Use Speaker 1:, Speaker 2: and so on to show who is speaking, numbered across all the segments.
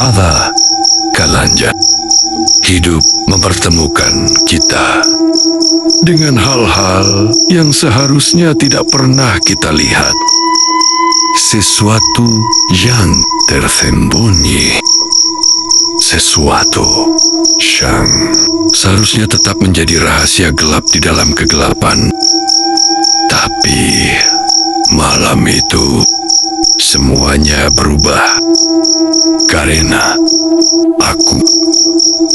Speaker 1: Ada kalanya hidup mempertemukan kita dengan hal-hal yang seharusnya tidak pernah kita lihat. Sesuatu yang tersembunyi. Sesuatu yang seharusnya tetap menjadi rahasia gelap di dalam kegelapan. Tapi malam itu semuanya berubah. Karena aku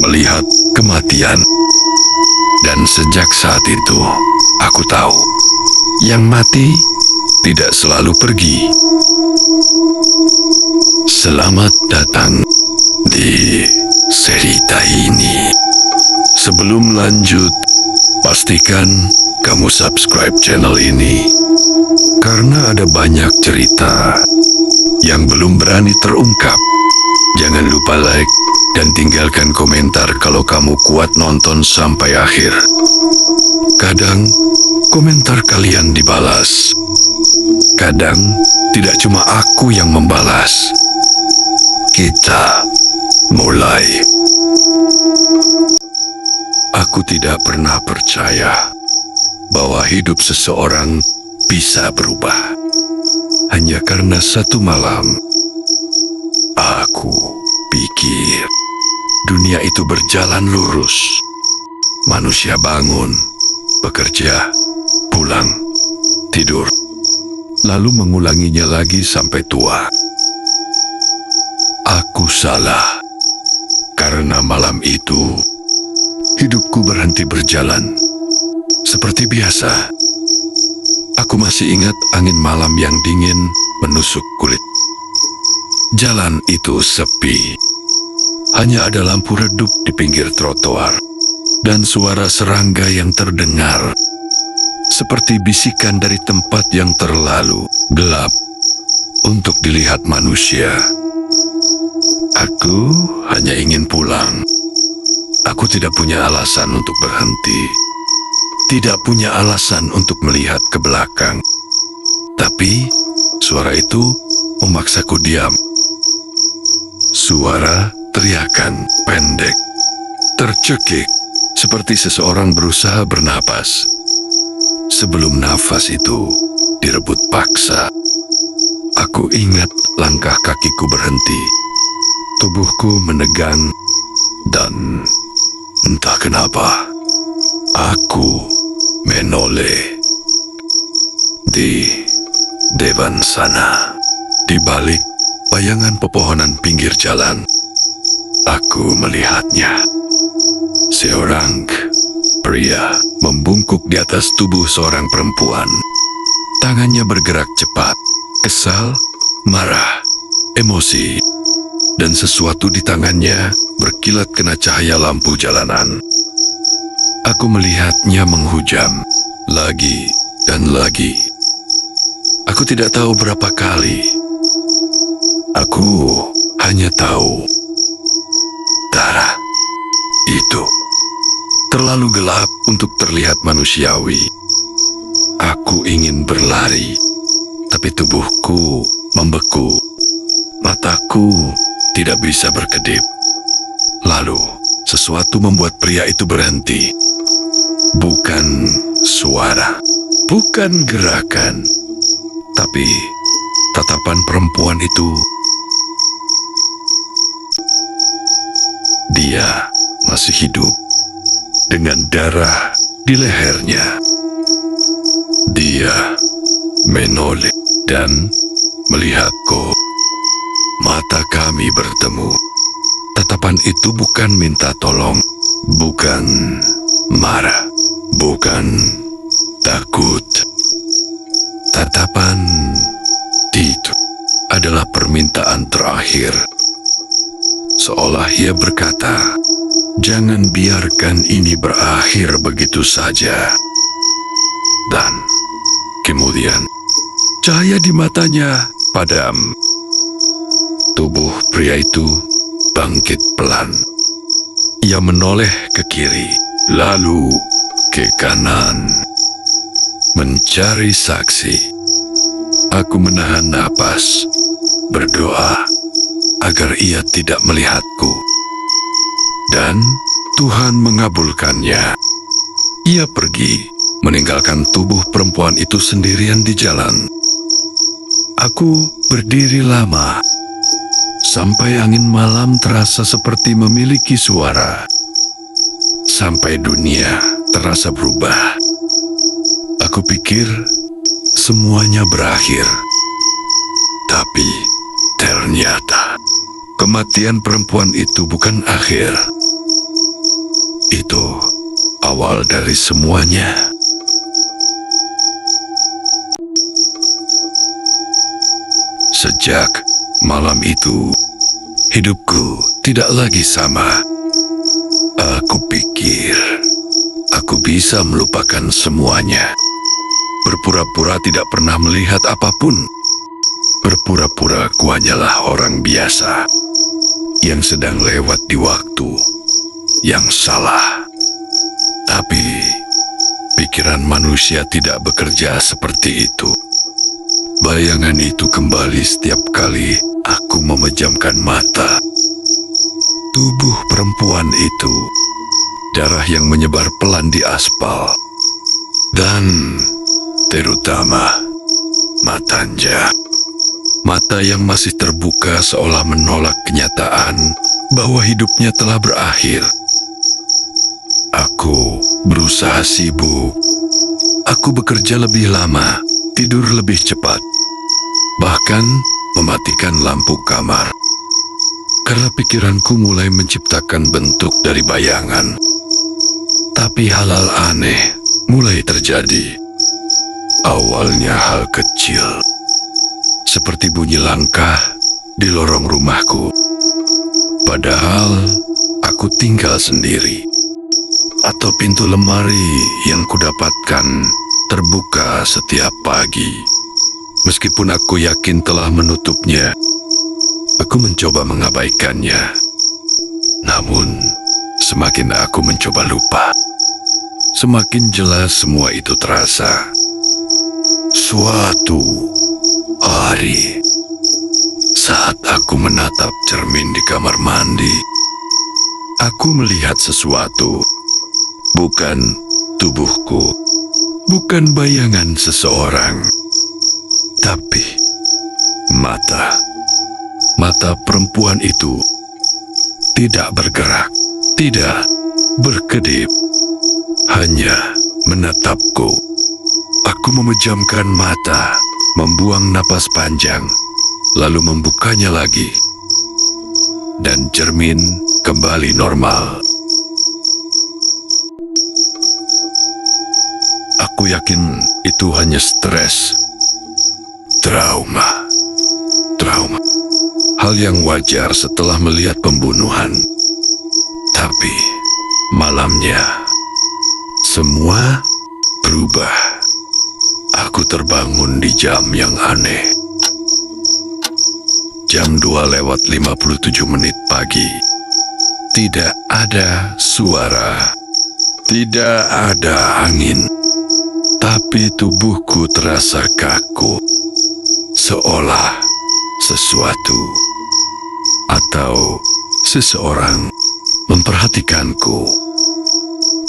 Speaker 1: melihat kematian. Dan sejak saat itu, aku tahu yang mati tidak selalu pergi. Selamat datang di cerita ini. Sebelum lanjut, pastikan kamu subscribe channel ini. Karena ada banyak cerita yang belum berani terungkap. Jangan lupa like dan tinggalkan komentar kalau kamu kuat nonton sampai akhir. Kadang komentar kalian dibalas. Kadang tidak cuma aku yang membalas. Kita mulai. Aku tidak pernah percaya bahwa hidup seseorang bisa berubah. Hanya karena satu malam, aku pikir dunia itu berjalan lurus. Manusia bangun, bekerja, pulang, tidur, lalu mengulanginya lagi sampai tua. Aku salah. Karena malam itu, hidupku berhenti berjalan. Seperti biasa, aku masih ingat angin malam yang dingin menusuk kulit. Jalan itu sepi. Hanya ada lampu redup di pinggir trotoar dan suara serangga yang terdengar seperti bisikan dari tempat yang terlalu gelap untuk dilihat manusia. Aku hanya ingin pulang. Aku tidak punya alasan untuk berhenti. Tidak punya alasan untuk melihat ke belakang. Tapi suara itu memaksaku diam. Suara teriakan pendek, tercekik, seperti seseorang berusaha bernapas. Sebelum nafas itu direbut paksa, aku ingat langkah kakiku berhenti. Tubuhku menegang dan entah kenapa aku menoleh. Di depan sana, di balik bayangan pepohonan pinggir jalan, aku melihatnya. Seorang pria membungkuk di atas tubuh seorang perempuan. Tangannya bergerak cepat, kesal, marah, emosi, dan sesuatu di tangannya berkilat kena cahaya lampu jalanan. Aku melihatnya menghujam, lagi dan lagi. Aku tidak tahu berapa kali. Aku hanya tahu darah itu terlalu gelap untuk terlihat manusiawi. Aku ingin berlari, tapi tubuhku membeku. Mataku tidak bisa berkedip. Lalu, sesuatu membuat pria itu berhenti. Bukan suara, bukan gerakan, tapi tatapan perempuan itu. Dia masih hidup dengan darah di lehernya. Dia menoleh dan melihatku. Mata kami bertemu. Tatapan itu bukan minta tolong, bukan marah, bukan takut. Tatapan itu adalah permintaan terakhir. Seolah ia berkata, jangan biarkan ini berakhir begitu saja. Dan kemudian, cahaya di matanya padam. Tubuh pria itu bangkit pelan. Ia menoleh ke kiri, lalu ke kanan, mencari saksi. Aku menahan napas, berdoa agar ia tidak melihatku. Dan Tuhan mengabulkannya. Ia pergi, meninggalkan tubuh perempuan itu sendirian di jalan. Aku berdiri lama, sampai angin malam terasa seperti memiliki suara. Sampai dunia terasa berubah. Aku pikir semuanya berakhir. Tapi ternyata kematian perempuan itu bukan akhir. Itu awal dari semuanya. Sejak malam itu, hidupku tidak lagi sama. Aku pikir aku bisa melupakan semuanya. Berpura-pura tidak pernah melihat apapun. Berpura-pura ku hanyalah orang biasa yang sedang lewat di waktu yang salah. Tapi pikiran manusia tidak bekerja seperti itu. Bayangan itu kembali setiap kali aku memejamkan mata. Tubuh perempuan itu, darah yang menyebar pelan di aspal, dan terutama matanya. Mata yang masih terbuka seolah menolak kenyataan bahwa hidupnya telah berakhir. Aku berusaha sibuk. Aku bekerja lebih lama, tidur lebih cepat, bahkan mematikan lampu kamar. Karena pikiranku mulai menciptakan bentuk dari bayangan. Tapi hal-hal aneh mulai terjadi. Awalnya hal kecil, seperti bunyi langkah di lorong rumahku. Padahal aku tinggal sendiri. Atau pintu lemari yang kudapatkan terbuka setiap pagi. Meskipun aku yakin telah menutupnya, aku mencoba mengabaikannya. Namun, semakin aku mencoba lupa, semakin jelas semua itu terasa. Suatu hari, saat aku menatap cermin di kamar mandi, aku melihat sesuatu. Bukan tubuhku, bukan bayangan seseorang, tapi mata. Mata perempuan itu tidak bergerak, tidak berkedip, hanya menatapku. Aku memejamkan mata, membuang napas panjang, lalu membukanya lagi. Dan cermin kembali normal. Aku yakin itu hanya stres, trauma. Hal yang wajar setelah melihat pembunuhan. Tapi malamnya, semua berubah. Aku terbangun di jam yang aneh. Jam 2:57 pagi. Tidak ada suara. Tidak ada angin. Tapi tubuhku terasa kaku, seolah sesuatu atau seseorang memperhatikanku.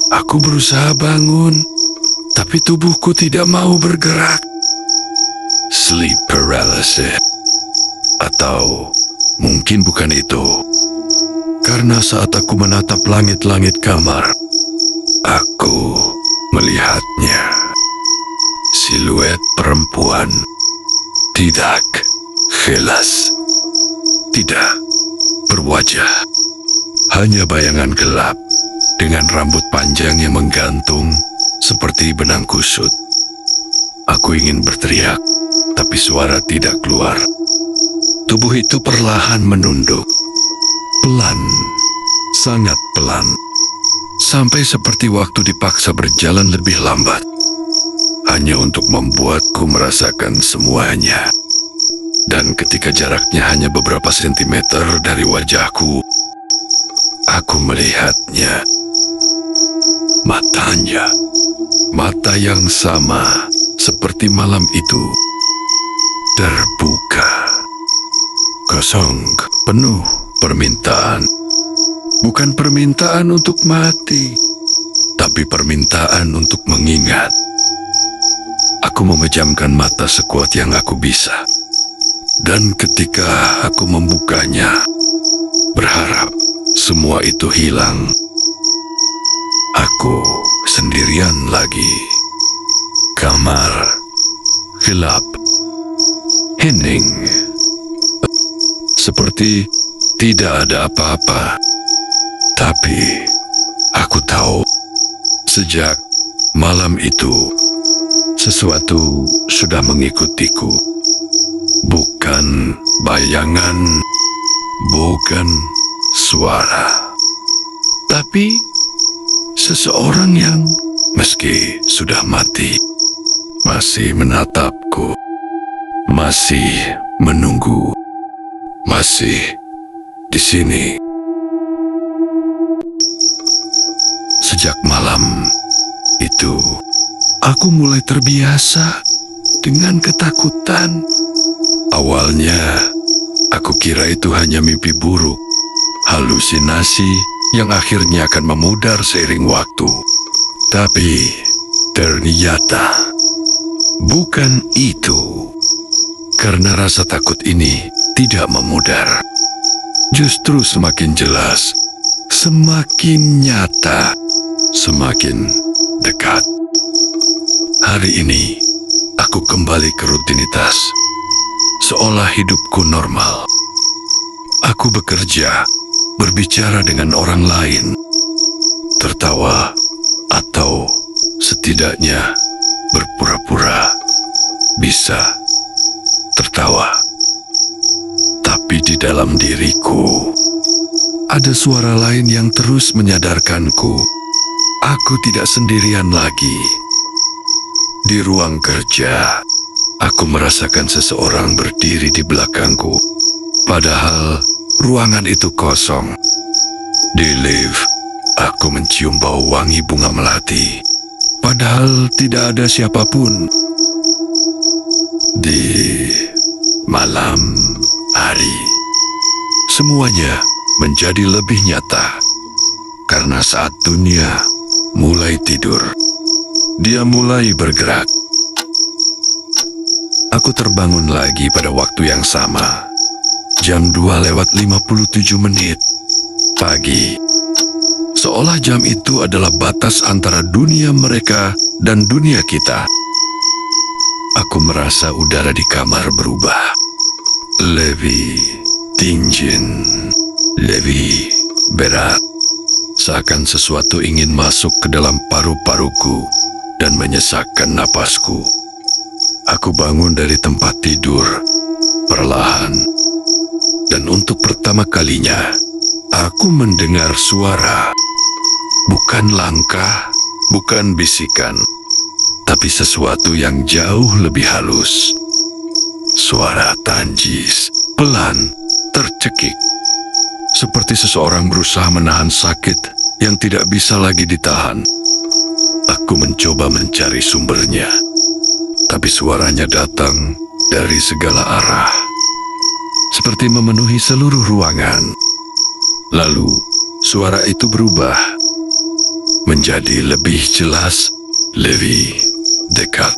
Speaker 1: Aku berusaha bangun, tapi tubuhku tidak mau bergerak. Sleep paralysis. Atau mungkin bukan itu. Karena saat aku menatap langit-langit kamar, aku melihatnya. Siluet perempuan tidak jelas, tidak berwajah, hanya bayangan gelap dengan rambut panjang yang menggantung seperti benang kusut. Aku ingin berteriak, tapi suara tidak keluar. Tubuh itu perlahan menunduk, pelan, sangat pelan, sampai seperti waktu dipaksa berjalan lebih lambat. Hanya untuk membuatku merasakan semuanya. Dan ketika jaraknya hanya beberapa sentimeter dari wajahku, aku melihatnya. Matanya, mata yang sama seperti malam itu, terbuka, kosong. penuh permintaan. Bukan permintaan untuk mati, tapi permintaan untuk mengingat. Aku memejamkan mata sekuat yang aku bisa. Dan ketika aku membukanya, berharap semua itu hilang. Aku sendirian lagi. Kamar gelap, hening, seperti tidak ada apa-apa. Tapi aku tahu, sejak malam itu, sesuatu sudah mengikutiku. Bukan bayangan, bukan suara, tapi seseorang yang meski sudah mati, masih menatapku, masih menunggu, masih di sini. Sejak malam itu, aku mulai terbiasa dengan ketakutan. Awalnya, aku kira itu hanya mimpi buruk, halusinasi yang akhirnya akan memudar seiring waktu. Tapi, ternyata bukan itu. Karena rasa takut ini tidak memudar. Justru semakin jelas, semakin nyata, semakin dekat. Hari ini, aku kembali ke rutinitas, seolah hidupku normal. Aku bekerja, berbicara dengan orang lain, tertawa, atau setidaknya berpura-pura bisa tertawa. Tapi di dalam diriku, ada suara lain yang terus menyadarkanku, aku tidak sendirian lagi. Di ruang kerja, aku merasakan seseorang berdiri di belakangku, padahal ruangan itu kosong. Di lift, aku mencium bau wangi bunga melati, padahal tidak ada siapapun. Di malam hari, semuanya menjadi lebih nyata, karena saat dunia mulai tidur, dia mulai bergerak. Aku terbangun lagi pada waktu yang sama, jam 2:57 pagi. Seolah jam itu adalah batas antara dunia mereka dan dunia kita. Aku merasa udara di kamar berubah. Lebih dingin, lebih berat. Seakan sesuatu ingin masuk ke dalam paru-paruku dan menyesakkan napasku. Aku bangun dari tempat tidur, perlahan. Dan untuk pertama kalinya, aku mendengar suara. Bukan langkah, bukan bisikan, tapi sesuatu yang jauh lebih halus. Suara tanjis, pelan, tercekik. Seperti seseorang berusaha menahan sakit yang tidak bisa lagi ditahan. Aku mencoba mencari sumbernya, tapi suaranya datang dari segala arah, seperti memenuhi seluruh ruangan. Lalu, suara itu berubah menjadi lebih jelas, lebih dekat,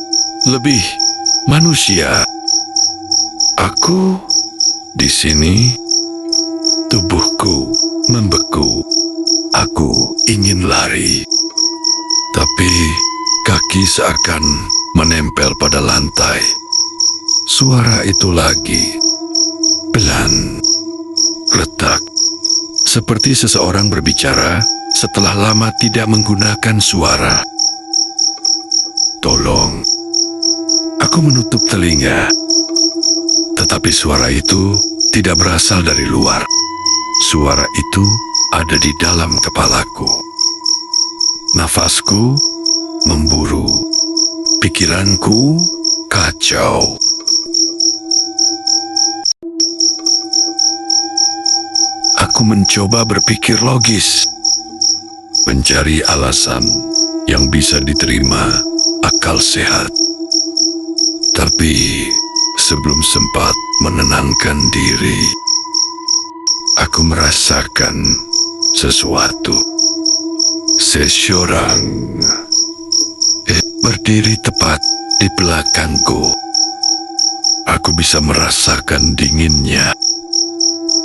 Speaker 1: lebih manusia. Aku di sini, tubuhku membeku. Aku ingin lari, tapi kaki seakan menempel pada lantai. Suara itu lagi, pelan, retak, seperti seseorang berbicara setelah lama tidak menggunakan suara. Tolong. Aku menutup telinga, tetapi suara itu tidak berasal dari luar. Suara itu ada di dalam kepalaku. Nafasku memburu, pikiranku kacau. Aku mencoba berpikir logis, mencari alasan yang bisa diterima akal sehat. Tapi sebelum sempat menenangkan diri, aku merasakan sesuatu. Seseorang berdiri tepat di belakangku. Aku bisa merasakan dinginnya.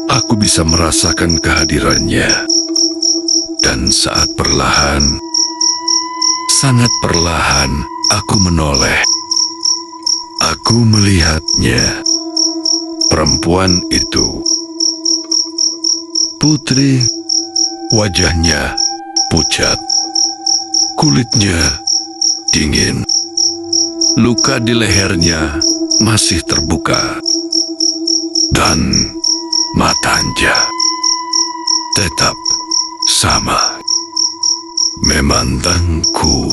Speaker 1: Aku bisa merasakan kehadirannya. Dan saat perlahan, sangat perlahan, aku menoleh. Aku melihatnya. Perempuan itu. Putri. Wajahnya pucat. Kulitnya dingin. Luka di lehernya masih terbuka. Dan matanya tetap sama. Memandangku,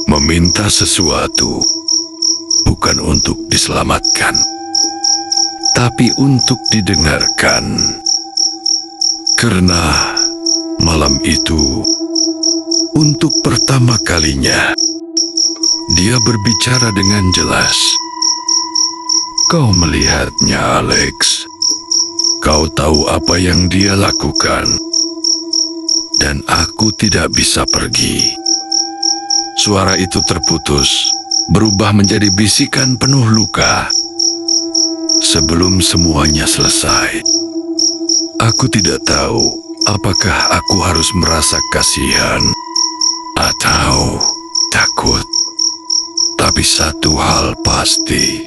Speaker 1: meminta sesuatu, bukan untuk diselamatkan, tapi untuk didengarkan. Karena malam itu, untuk pertama kalinya, dia berbicara dengan jelas. Kau melihatnya, Alex. Kau tahu apa yang dia lakukan. Dan aku tidak bisa pergi. Suara itu terputus, berubah menjadi bisikan penuh luka. Sebelum semuanya selesai, aku tidak tahu apakah aku harus merasa kasihan atau takut. Tapi satu hal pasti,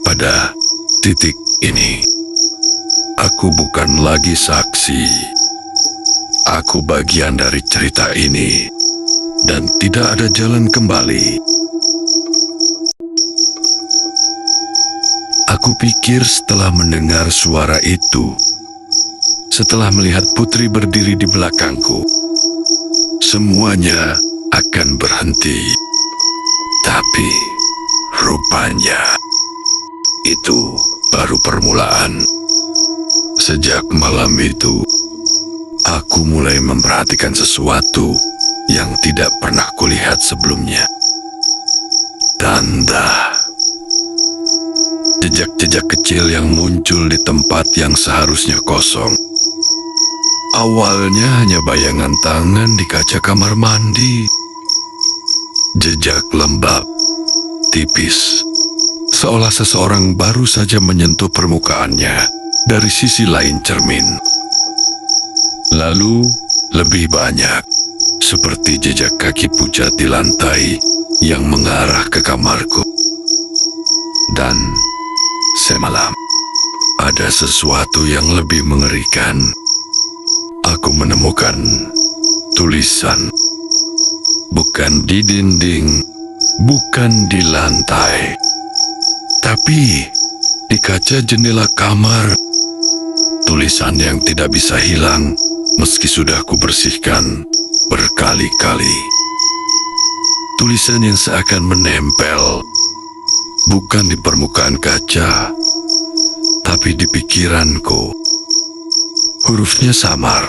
Speaker 1: pada titik ini, aku bukan lagi saksi. Aku bagian dari cerita ini, dan tidak ada jalan kembali. Aku pikir setelah mendengar suara itu, setelah melihat Putri berdiri di belakangku, semuanya akan berhenti. Tapi rupanya itu baru permulaan. Sejak malam itu, aku mulai memperhatikan sesuatu yang tidak pernah kulihat sebelumnya. Tanda. Jejak-jejak kecil yang muncul di tempat yang seharusnya kosong. Awalnya hanya bayangan tangan di kaca kamar mandi. Jejak lembab, tipis, seolah seseorang baru saja menyentuh permukaannya dari sisi lain cermin. Lalu, lebih banyak, seperti jejak kaki pucat di lantai yang mengarah ke kamarku. Dan semalam, ada sesuatu yang lebih mengerikan. Aku menemukan tulisan. Bukan di dinding, bukan di lantai, tapi di kaca jendela kamar. Tulisan yang tidak bisa hilang meski sudah kubersihkan berkali-kali. Tulisan yang seakan menempel, bukan di permukaan kaca, tapi di pikiranku. Hurufnya samar,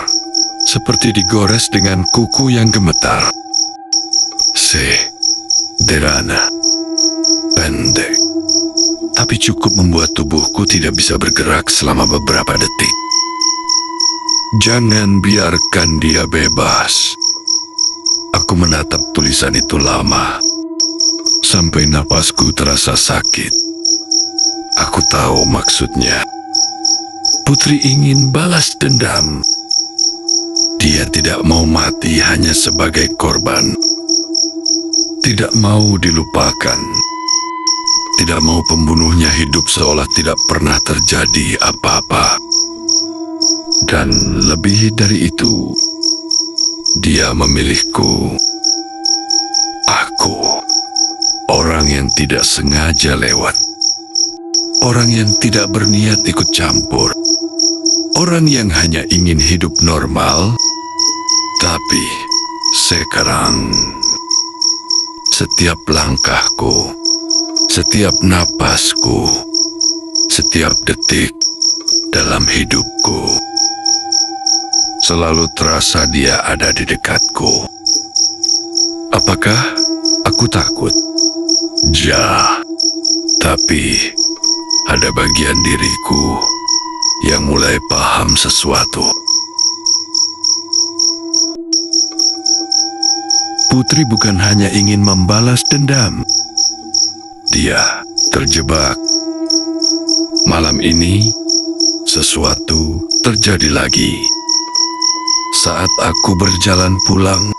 Speaker 1: seperti digores dengan kuku yang gemetar. Sederhana, pendek, tapi cukup membuat tubuhku tidak bisa bergerak selama beberapa detik. Jangan biarkan dia bebas. Aku menatap tulisan itu lama, sampai napasku terasa sakit. Aku tahu maksudnya. Putri ingin balas dendam. Dia tidak mau mati hanya sebagai korban. Tidak mau dilupakan. Tidak mau pembunuhnya hidup seolah tidak pernah terjadi apa-apa. Dan lebih dari itu, dia memilihku. Aku, orang yang tidak sengaja lewat. Orang yang tidak berniat ikut campur. Orang yang hanya ingin hidup normal. Tapi sekarang, setiap langkahku, setiap napasku, setiap detik dalam hidupku, selalu terasa dia ada di dekatku. Apakah aku takut? Ja, tapi ada bagian diriku yang mulai paham sesuatu. Putri bukan hanya ingin membalas dendam. Dia terjebak. Malam ini, sesuatu terjadi lagi. Saat aku berjalan pulang,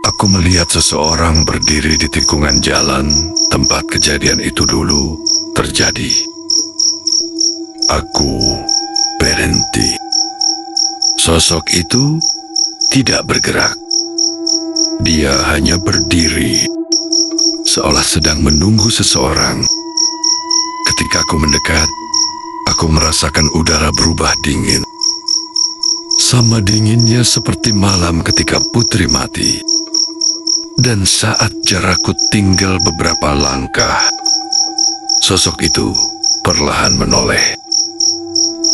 Speaker 1: aku melihat seseorang berdiri di tikungan jalan tempat kejadian itu dulu terjadi. Aku berhenti. Sosok itu tidak bergerak. Dia hanya berdiri, seolah sedang menunggu seseorang. Ketika aku mendekat, aku merasakan udara berubah dingin. Sama dinginnya seperti malam ketika Putri mati. Dan saat jarakku tinggal beberapa langkah, sosok itu perlahan menoleh.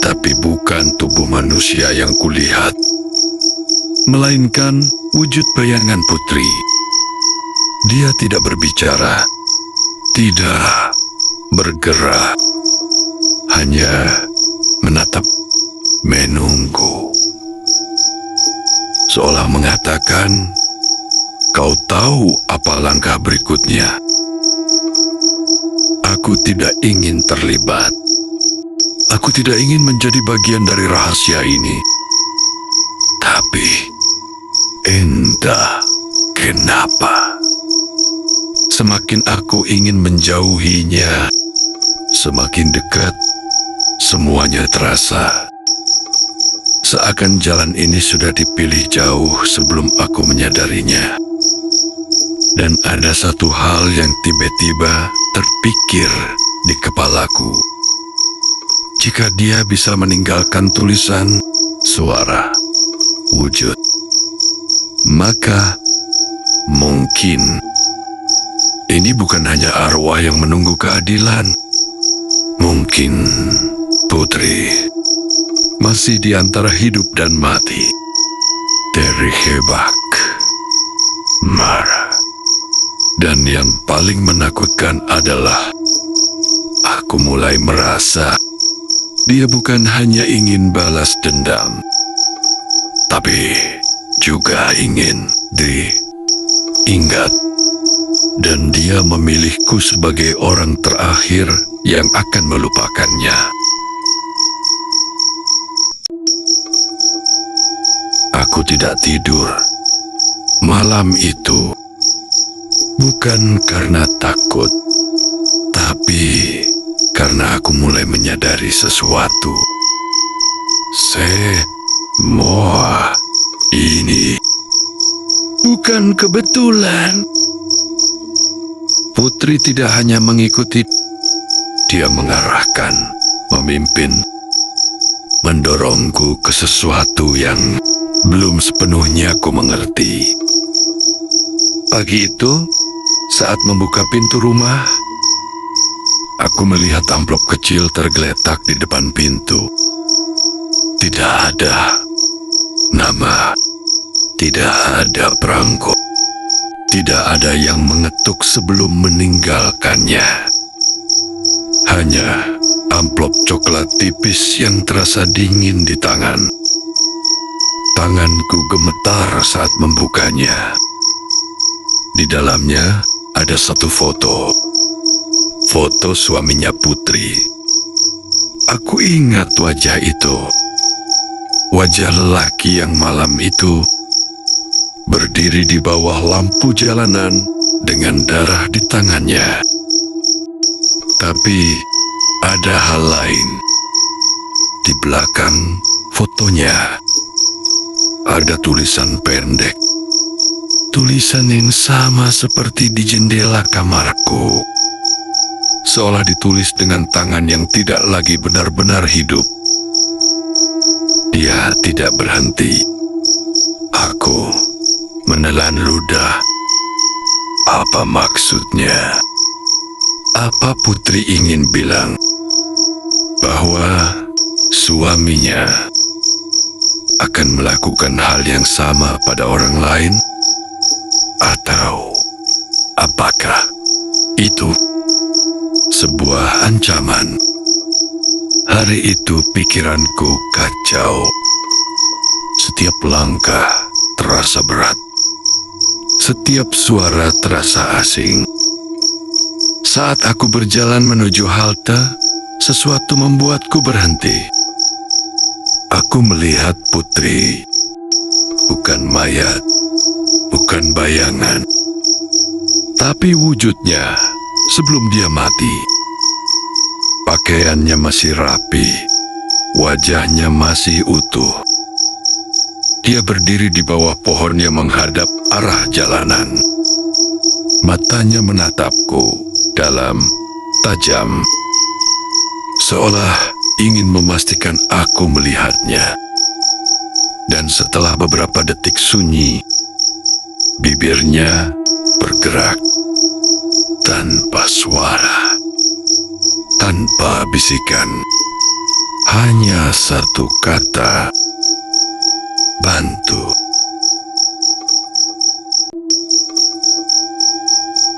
Speaker 1: Tapi bukan tubuh manusia yang kulihat, melainkan wujud bayangan Putri. Dia tidak berbicara, tidak bergerak, hanya menatap, menunggu. Seolah mengatakan, "Kau tahu apa langkah berikutnya?" Aku tidak ingin terlibat. Aku tidak ingin menjadi bagian dari rahasia ini. Tapi, entah kenapa, semakin aku ingin menjauhinya, semakin dekat semuanya terasa. Seakan jalan ini sudah dipilih jauh sebelum aku menyadarinya. Dan ada satu hal yang tiba-tiba terpikir di kepalaku. Jika dia bisa meninggalkan tulisan, suara, wujud, maka mungkin ini bukan hanya arwah yang menunggu keadilan. Mungkin Putri masih di antara hidup dan mati. Terjebak, marah. Dan yang paling menakutkan adalah aku mulai merasa dia bukan hanya ingin balas dendam, tapi juga ingin diingat. Dan dia memilihku sebagai orang terakhir yang akan melupakannya. Aku tidak tidur malam itu, bukan karena takut, tapi karena aku mulai menyadari sesuatu. Semua ini bukan kebetulan. Putri tidak hanya mengikuti, dia mengarahkan, memimpin, mendorongku ke sesuatu yang belum sepenuhnya aku mengerti. Pagi itu, saat membuka pintu rumah, aku melihat amplop kecil tergeletak di depan pintu. Tidak ada nama, tidak ada perangko, tidak ada yang mengetuk sebelum meninggalkannya. Hanya amplop coklat tipis yang terasa dingin di tangan. Tanganku gemetar saat membukanya. Di dalamnya ada satu foto. Foto suaminya Putri. Aku ingat wajah itu. Wajah lelaki yang malam itu berdiri di bawah lampu jalanan dengan darah di tangannya. Tapi ada hal lain. Di belakang fotonya ada tulisan pendek. Tulisan yang sama seperti di jendela kamarku. Seolah ditulis dengan tangan yang tidak lagi benar-benar hidup. Dia tidak berhenti. Aku menelan ludah. Apa maksudnya? Apa Putri ingin bilang? Bahwa suaminya akan melakukan hal yang sama pada orang lain? Atau apakah itu sebuah ancaman? Hari itu pikiranku kacau. Setiap langkah terasa berat. Setiap suara terasa asing. Saat aku berjalan menuju halte, sesuatu membuatku berhenti. Aku melihat Putri, bukan mayat, bukan bayangan, tapi wujudnya sebelum dia mati. Pakaiannya masih rapi, wajahnya masih utuh. Dia berdiri di bawah pohon yang menghadap arah jalanan. Matanya menatapku dalam, tajam, seolah ingin memastikan aku melihatnya. Dan setelah beberapa detik sunyi, bibirnya bergerak tanpa suara, tanpa bisikan, hanya satu kata, bantu.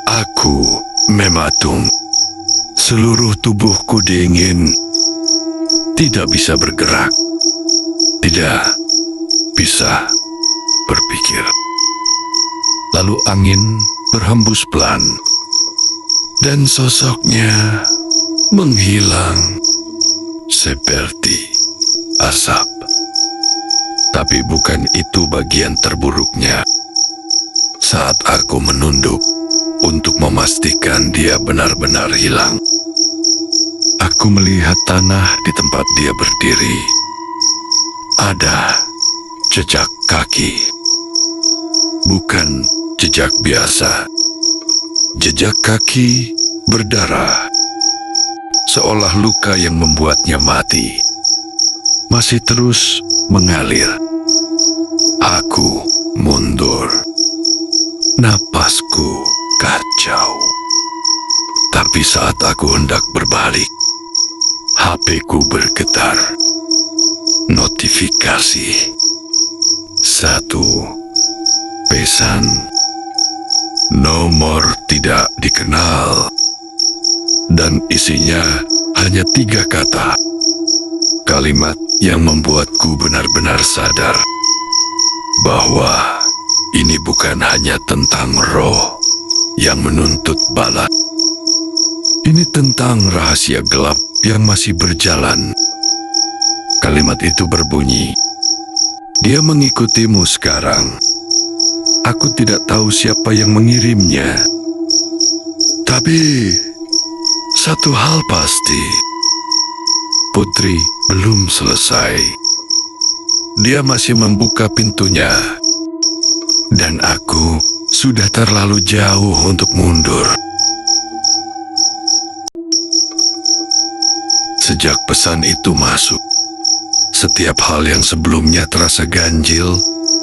Speaker 1: Aku mematung. Seluruh tubuhku dingin. Tidak bisa bergerak. Tidak bisa berpikir. Lalu angin berhembus pelan. Dan sosoknya menghilang seperti asap. Tapi bukan itu bagian terburuknya. Saat aku menunduk untuk memastikan dia benar-benar hilang, aku melihat tanah di tempat dia berdiri. Ada jejak kaki. Bukan jejak biasa. Jejak kaki berdarah. Seolah luka yang membuatnya mati masih terus mengalir. Aku mundur. Napasku kacau. Tapi saat aku hendak berbalik, HP-ku bergetar. Notifikasi. 1. Pesan. Nomor tidak dikenal. Dan isinya hanya 3 kata. Kalimat yang membuatku benar-benar sadar bahwa ini bukan hanya tentang roh yang menuntut balas. Ini tentang rahasia gelap yang masih berjalan. Kalimat itu berbunyi, "Dia mengikutimu sekarang. Aku tidak tahu siapa yang mengirimnya. Tapi satu hal pasti, Putri belum selesai. Dia masih membuka pintunya. Dan aku sudah terlalu jauh untuk mundur." Sejak pesan itu masuk, setiap hal yang sebelumnya terasa ganjil,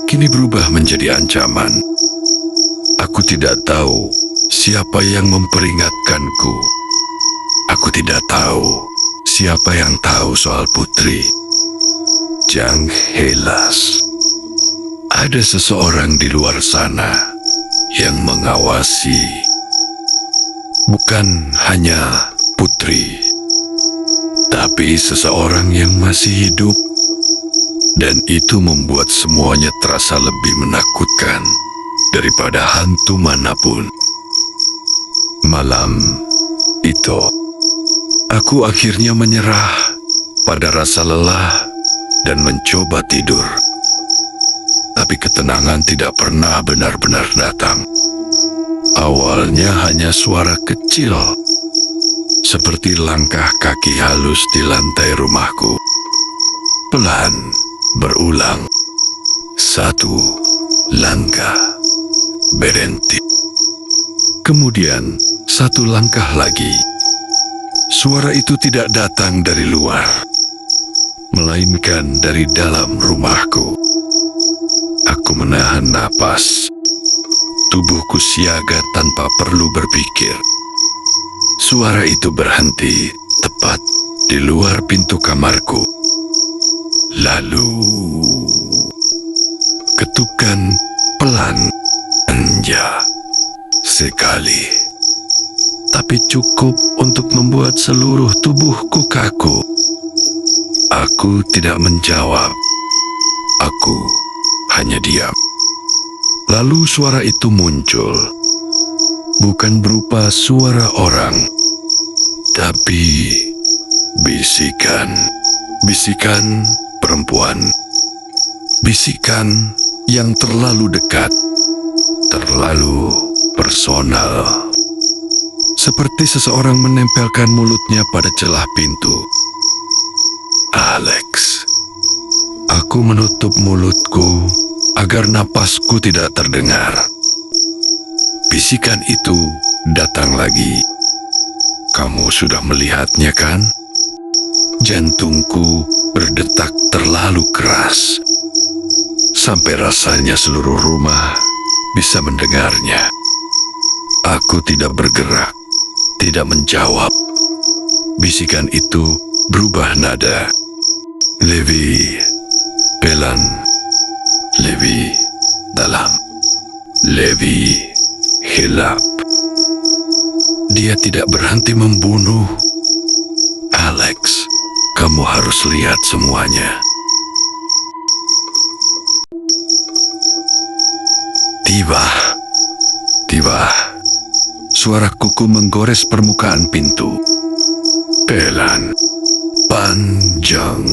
Speaker 1: kini berubah menjadi ancaman. Aku tidak tahu siapa yang memperingatkanku. Aku tidak tahu siapa yang tahu soal Putri. Jang Helas. Ada seseorang di luar sana yang mengawasi. Bukan hanya Putri, tapi seseorang yang masih hidup. Dan itu membuat semuanya terasa lebih menakutkan daripada hantu manapun. Malam itu, aku akhirnya menyerah pada rasa lelah dan mencoba tidur. Tapi ketenangan tidak pernah benar-benar datang. Awalnya hanya suara kecil, seperti langkah kaki halus di lantai rumahku. Pelan, berulang. 1 langkah, berhenti. Kemudian 1 langkah lagi. Suara itu tidak datang dari luar, melainkan dari dalam rumahku. Aku menahan napas. Tubuhku siaga tanpa perlu berpikir. Suara itu berhenti tepat di luar pintu kamarku. Lalu ketukan pelan, enja sekali, tapi cukup untuk membuat seluruh tubuhku kaku. Aku tidak menjawab. Aku hanya diam. Lalu suara itu muncul. Bukan berupa suara orang, tapi bisikan. Bisikan perempuan. Bisikan yang terlalu dekat, terlalu personal. Seperti seseorang menempelkan mulutnya pada celah pintu. Alex. Aku menutup mulutku agar napasku tidak terdengar. Bisikan itu datang lagi. Kamu sudah melihatnya, kan? Jantungku berdetak terlalu keras, sampai rasanya seluruh rumah bisa mendengarnya. Aku tidak bergerak, tidak menjawab. Bisikan itu berubah nada. Lebih pelan, lebih dalam, lebih gelap. Dia tidak berhenti membunuh. Alex, kamu harus lihat semuanya. Tiba, suara kuku menggores permukaan pintu. Pelan, panjang.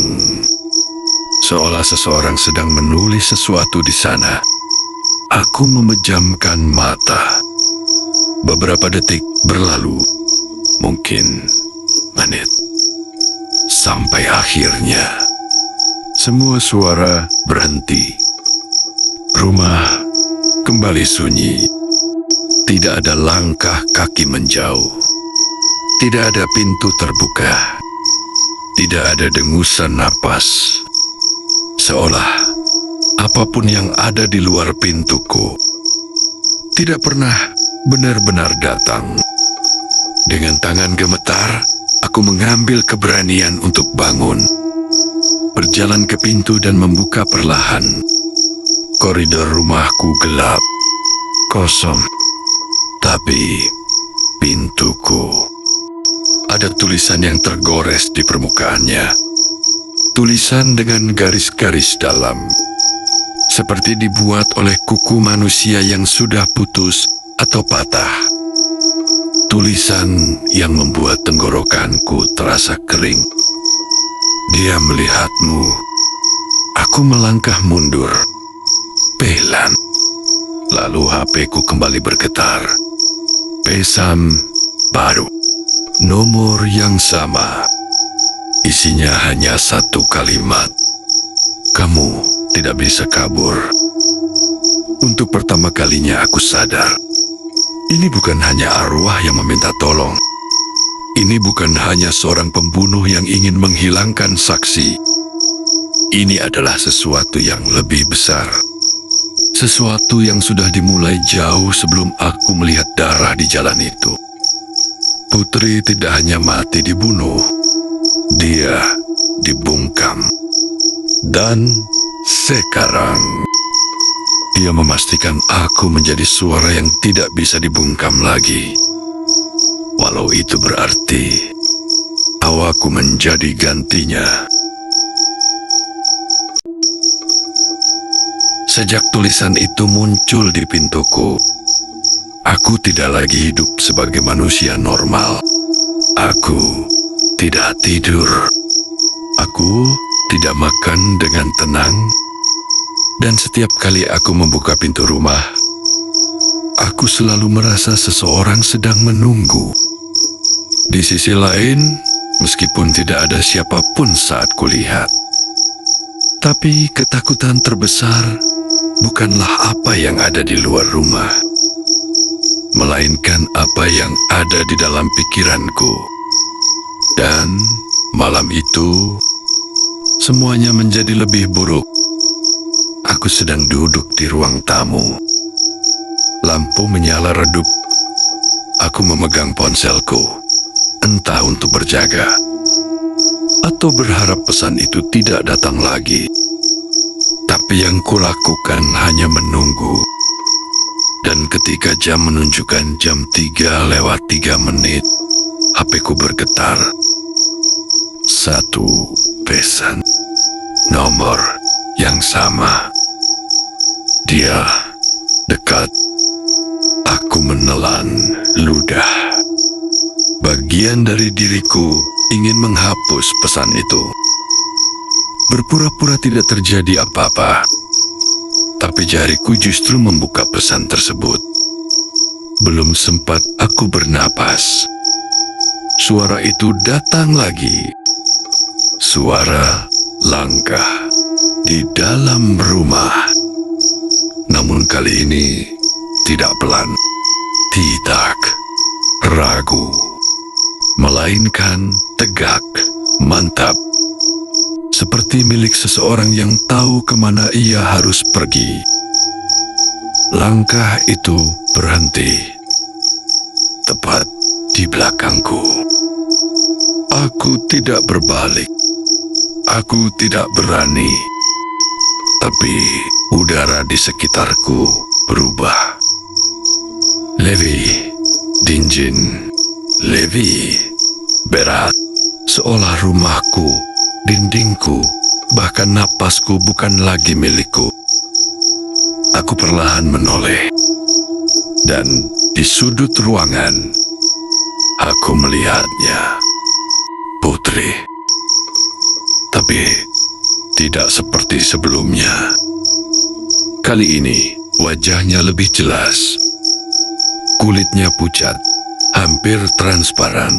Speaker 1: Seolah seseorang sedang menulis sesuatu di sana. Aku memejamkan mata. Beberapa detik berlalu, mungkin menit. Sampai akhirnya, semua suara berhenti. Rumah kembali sunyi. Tidak ada langkah kaki menjauh. Tidak ada pintu terbuka. Tidak ada dengusan napas. Seolah apapun yang ada di luar pintuku tidak pernah benar-benar datang. Dengan tangan gemetar, aku mengambil keberanian untuk bangun. Berjalan ke pintu dan membuka perlahan. Koridor rumahku gelap, kosong. Tapi pintuku, ada tulisan yang tergores di permukaannya. Tulisan dengan garis-garis dalam, seperti dibuat oleh kuku manusia yang sudah putus atau patah. Tulisan yang membuat tenggorokanku terasa kering. Dia melihatmu. Aku melangkah mundur. Pelan. Lalu HP-ku kembali bergetar. Pesan baru. Nomor yang sama. Isinya hanya satu kalimat. Kamu tidak bisa kabur. Untuk pertama kalinya aku sadar. Ini bukan hanya arwah yang meminta tolong. Ini bukan hanya seorang pembunuh yang ingin menghilangkan saksi. Ini adalah sesuatu yang lebih besar. Sesuatu yang sudah dimulai jauh sebelum aku melihat darah di jalan itu. Putri tidak hanya mati dibunuh. Dia dibungkam. Dan sekarang dia memastikan aku menjadi suara yang tidak bisa dibungkam lagi. Walau itu berarti awakku menjadi gantinya. Sejak tulisan itu muncul di pintuku, aku tidak lagi hidup sebagai manusia normal. Aku tidak tidur. Aku tidak makan dengan tenang. Dan setiap kali aku membuka pintu rumah, aku selalu merasa seseorang sedang menunggu. Di sisi lain, meskipun tidak ada siapapun saat kulihat, tapi ketakutan terbesar bukanlah apa yang ada di luar rumah, melainkan apa yang ada di dalam pikiranku. Dan malam itu, semuanya menjadi lebih buruk. Aku sedang duduk di ruang tamu. Lampu menyala redup. Aku memegang ponselku, entah untuk berjaga atau berharap pesan itu tidak datang lagi. Tapi yang kulakukan hanya menunggu. Dan ketika jam menunjukkan jam 3:03, HP-ku bergetar. Satu pesan, nomor yang sama. Dia dekat. Aku menelan ludah. Bagian dari diriku ingin menghapus pesan itu. Berpura-pura tidak terjadi apa-apa. Tapi jariku justru membuka pesan tersebut. Belum sempat aku bernapas, suara itu datang lagi. Suara langkah di dalam rumah. Namun kali ini tidak pelan, tidak ragu, melainkan tegak, mantap. Seperti milik seseorang yang tahu kemana ia harus pergi. Langkah itu berhenti, tepat di belakangku. Aku tidak berbalik. Aku tidak berani. Tapi udara di sekitarku berubah. Levi, Dinjin, Levi, berat. Seolah rumahku, dindingku, bahkan napasku bukan lagi milikku. Aku perlahan menoleh. Dan di sudut ruangan, aku melihatnya. Putri. Tapi tidak seperti sebelumnya. Kali ini wajahnya lebih jelas. Kulitnya pucat, hampir transparan.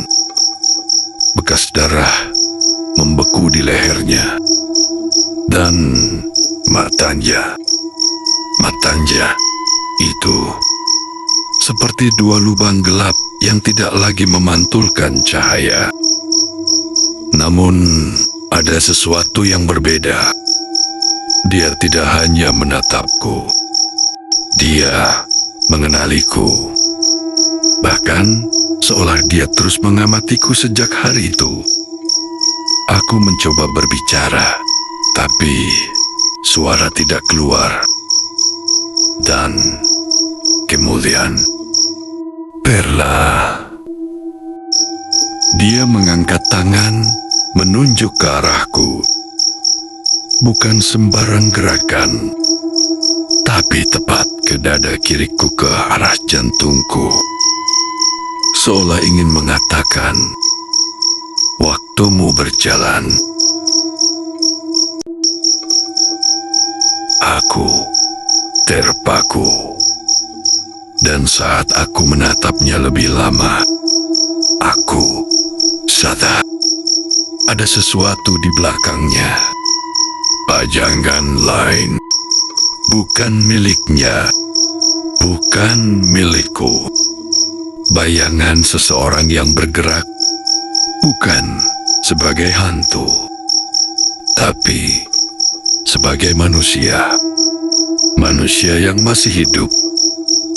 Speaker 1: Bekas darah membeku di lehernya. Dan matanya itu seperti dua lubang gelap yang tidak lagi memantulkan cahaya. Namun ada sesuatu yang berbeda. Dia tidak hanya menatapku, dia mengenaliku. Bahkan seolah dia terus mengamatiku sejak hari itu. Aku mencoba berbicara, tapi suara tidak keluar. Dan kemudian, Perla. Dia mengangkat tangan, menunjuk ke arahku. Bukan sembarang gerakan, tapi tepat ke dada kiriku, ke arah jantungku. Seolah ingin mengatakan, waktumu berjalan. Aku terpaku. Dan saat aku menatapnya lebih lama, aku sadar ada sesuatu di belakangnya. Pajangan lain, bukan miliknya, bukan milikku. Bayangan seseorang yang bergerak, bukan sebagai hantu, tapi sebagai manusia. Manusia yang masih hidup.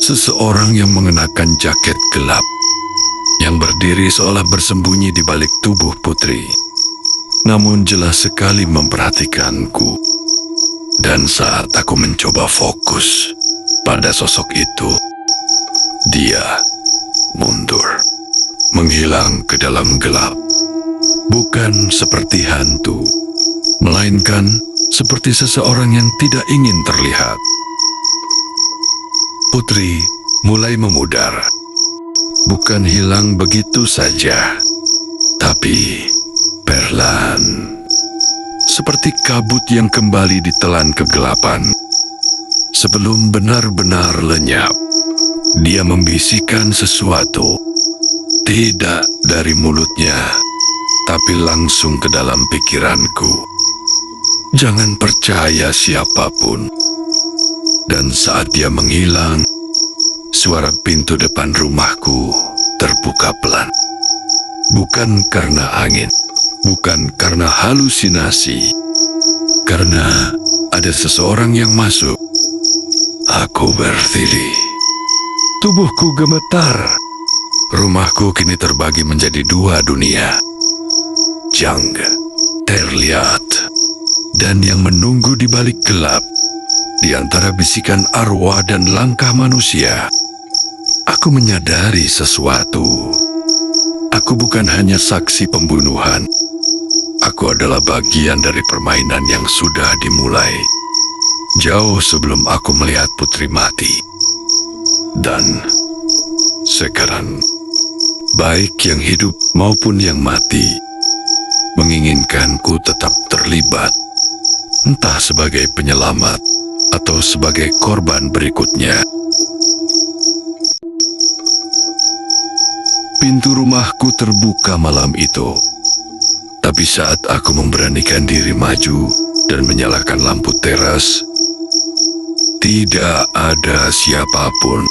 Speaker 1: Seseorang yang mengenakan jaket gelap, yang berdiri seolah bersembunyi di balik tubuh Putri. Namun jelas sekali memperhatikanku. Dan saat aku mencoba fokus pada sosok itu, dia mundur, menghilang ke dalam gelap. Bukan seperti hantu, melainkan seperti seseorang yang tidak ingin terlihat. Putri mulai memudar. Bukan hilang begitu saja, tapi perlahan. Seperti kabut yang kembali ditelan kegelapan. Sebelum benar-benar lenyap, dia membisikkan sesuatu. Tidak dari mulutnya, tapi langsung ke dalam pikiranku. Jangan percaya siapapun. Dan saat dia menghilang, suara pintu depan rumahku terbuka pelan. Bukan karena angin, bukan karena halusinasi, karena ada seseorang yang masuk. Aku berdiri. Tubuhku gemetar. Rumahku kini terbagi menjadi dua dunia. Jang terlihat, dan yang menunggu di balik gelap. Di antara bisikan arwah dan langkah manusia, aku menyadari sesuatu. Aku bukan hanya saksi pembunuhan, aku adalah bagian dari permainan yang sudah dimulai jauh sebelum aku melihat putri mati. Dan sekarang, baik yang hidup maupun yang mati, menginginkanku tetap terlibat, entah sebagai penyelamat atau sebagai korban berikutnya. Pintu rumahku terbuka malam itu, tapi saat aku memberanikan diri maju dan menyalakan lampu teras, tidak ada siapapun.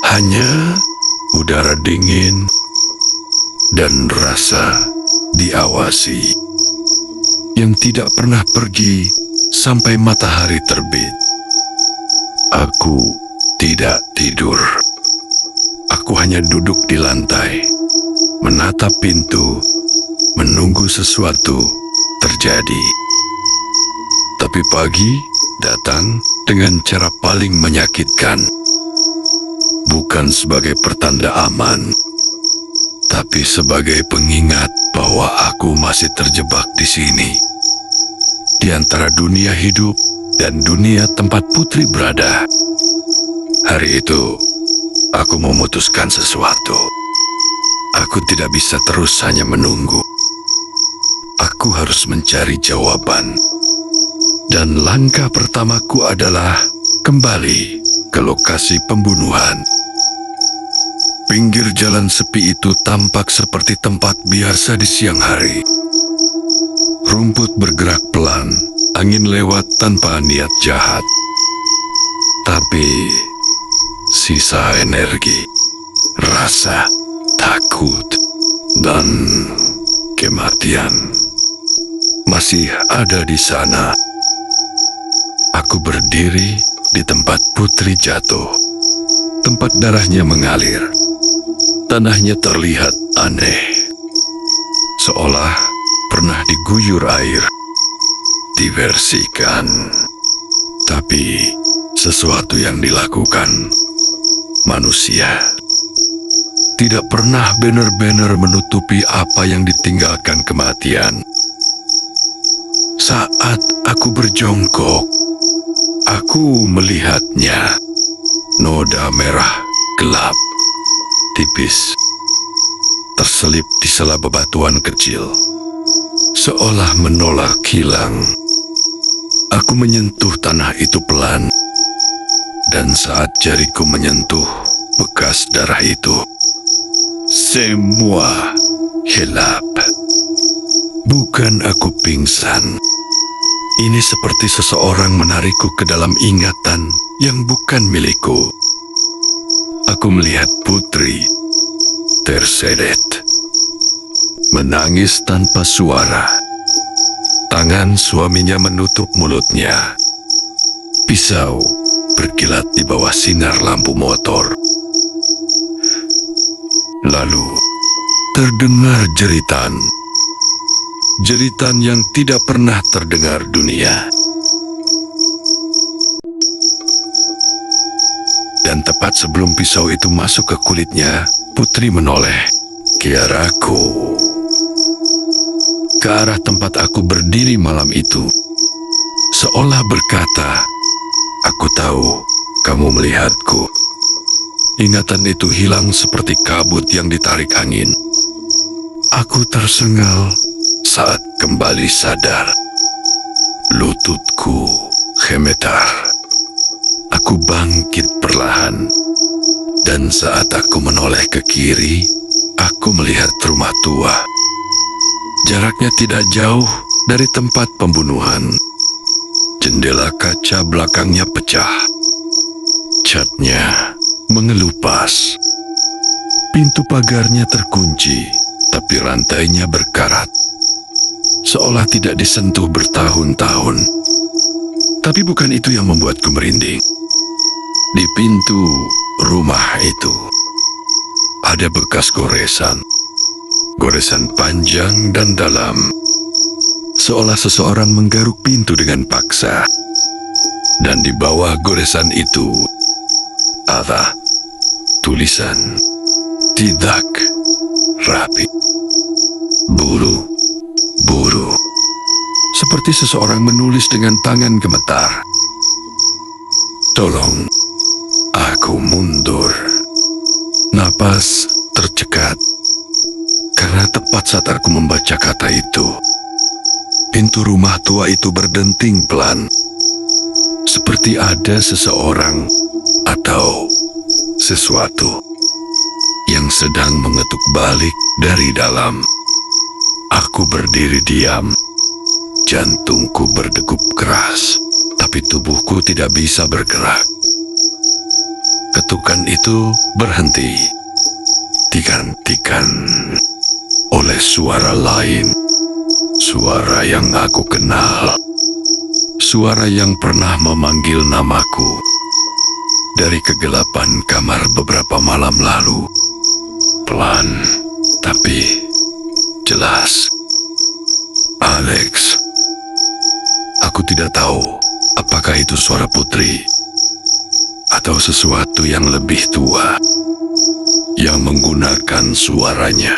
Speaker 1: Hanya udara dingin dan rasa diawasi yang tidak pernah pergi sampai matahari terbit. Aku tidak tidur. Aku hanya duduk di lantai, menatap pintu, menunggu sesuatu terjadi. Tapi pagi datang dengan cara paling menyakitkan. Bukan sebagai pertanda aman, tapi sebagai pengingat bahwa aku masih terjebak di sini, di antara dunia hidup dan dunia tempat putri berada. Hari itu, aku memutuskan sesuatu. Aku tidak bisa terus hanya menunggu. Aku harus mencari jawaban. Dan langkah pertamaku adalah kembali ke lokasi pembunuhan. Pinggir jalan sepi itu tampak seperti tempat biasa di siang hari. Rumput bergerak pelan, angin lewat tanpa niat jahat. Tapi sisa energi, rasa takut, dan kematian masih ada di sana. Aku berdiri di tempat putri jatuh, tempat darahnya mengalir. Tanahnya terlihat aneh, seolah pernah diguyur air, dibersihkan. Tapi sesuatu yang dilakukan manusia tidak pernah benar-benar menutupi apa yang ditinggalkan kematian. Saat aku berjongkok, aku melihatnya. Noda merah gelap, tipis, terselip di sela bebatuan kecil, seolah menolak hilang. Aku menyentuh tanah itu pelan, dan saat jariku menyentuh bekas darah itu, semua hilap. Bukan aku pingsan. Ini seperti seseorang menarikku ke dalam ingatan yang bukan milikku. Aku melihat putri terseret, menangis tanpa suara. Tangan suaminya menutup mulutnya. Pisau berkilat di bawah sinar lampu motor. Lalu terdengar jeritan. Jeritan yang tidak pernah terdengar dunia. Dan tepat sebelum pisau itu masuk ke kulitnya, putri menoleh ke arahku, ke arah tempat aku berdiri malam itu, seolah berkata, "Aku tahu kamu melihatku." Ingatan itu hilang seperti kabut yang ditarik angin. Aku tersengal saat kembali sadar. Lututku gemetar. Aku bangkit perlahan. Dan saat aku menoleh ke kiri, aku melihat rumah tua. Jaraknya tidak jauh dari tempat pembunuhan. Jendela kaca belakangnya pecah. Catnya mengelupas. Pintu pagarnya terkunci, tapi rantainya berkarat, seolah tidak disentuh bertahun-tahun. Tapi bukan itu yang membuatku merinding. Di pintu rumah itu ada bekas goresan. Goresan panjang dan dalam, seolah seseorang menggaruk pintu dengan paksa. Dan di bawah goresan itu ada tulisan, "Tidak rapi." Bulu terburu-buru. Seperti seseorang menulis dengan tangan gemetar. Tolong, aku mundur. Napas tercekat. Karena tepat saat aku membaca kata itu, pintu rumah tua itu berdenting pelan. Seperti ada seseorang atau sesuatu yang sedang mengetuk balik dari dalam. Aku berdiri diam. Jantungku berdegup keras, tapi tubuhku tidak bisa bergerak. Ketukan itu berhenti, digantikan oleh suara lain. Suara yang aku kenal. Suara yang pernah memanggil namaku dari kegelapan kamar beberapa malam lalu. Pelan, tapi jelas. Alex. Aku tidak tahu apakah itu suara putri atau sesuatu yang lebih tua yang menggunakan suaranya.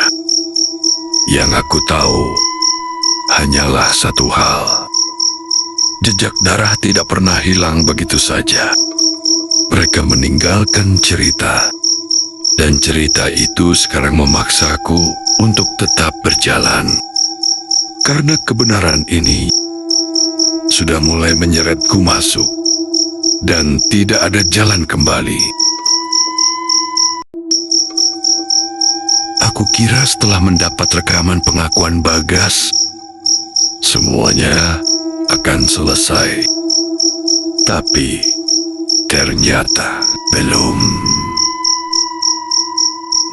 Speaker 1: Yang aku tahu hanyalah satu hal. Jejak darah tidak pernah hilang begitu saja. Mereka meninggalkan cerita. Dan cerita itu sekarang memaksaku untuk tetap berjalan. Karena kebenaran ini sudah mulai menyeretku masuk. Dan tidak ada jalan kembali. Aku kira setelah mendapat rekaman pengakuan Bagas, semuanya akan selesai. Tapi ternyata belum.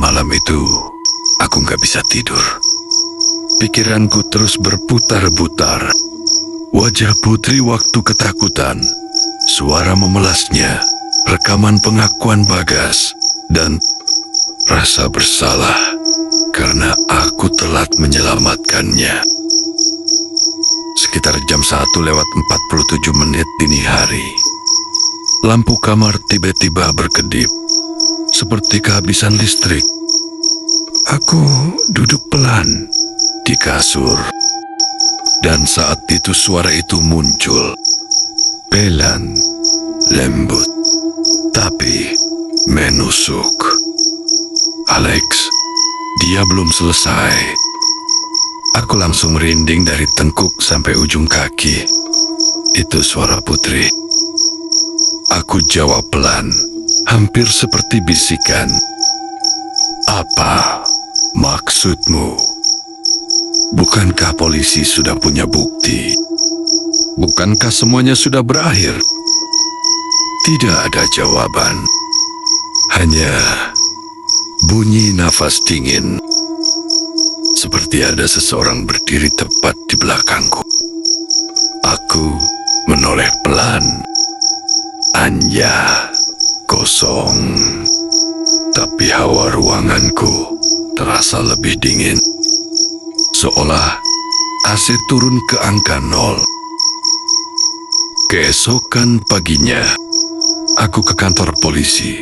Speaker 1: Malam itu aku gak bisa tidur. Pikiranku terus berputar-putar. Wajah putri waktu ketakutan, suara memelasnya, rekaman pengakuan Bagas, dan rasa bersalah karena aku telat menyelamatkannya. Sekitar jam 1:47 dini hari, lampu kamar tiba-tiba berkedip, seperti kehabisan listrik. Aku duduk pelan di kasur, dan saat itu suara itu muncul. Pelan, lembut, tapi menusuk. Alex, dia belum selesai. Aku langsung merinding dari tengkuk sampai ujung kaki. Itu suara putri. Aku jawab pelan, hampir seperti bisikan. Apa maksudmu? Bukankah polisi sudah punya bukti? Bukankah semuanya sudah berakhir? Tidak ada jawaban. Hanya bunyi nafas dingin. Seperti ada seseorang berdiri tepat di belakangku. Aku menoleh pelan. Anja kosong. Tapi hawa ruanganku terasa lebih dingin. Seolah AC turun ke angka 0. Keesokan paginya, aku ke kantor polisi,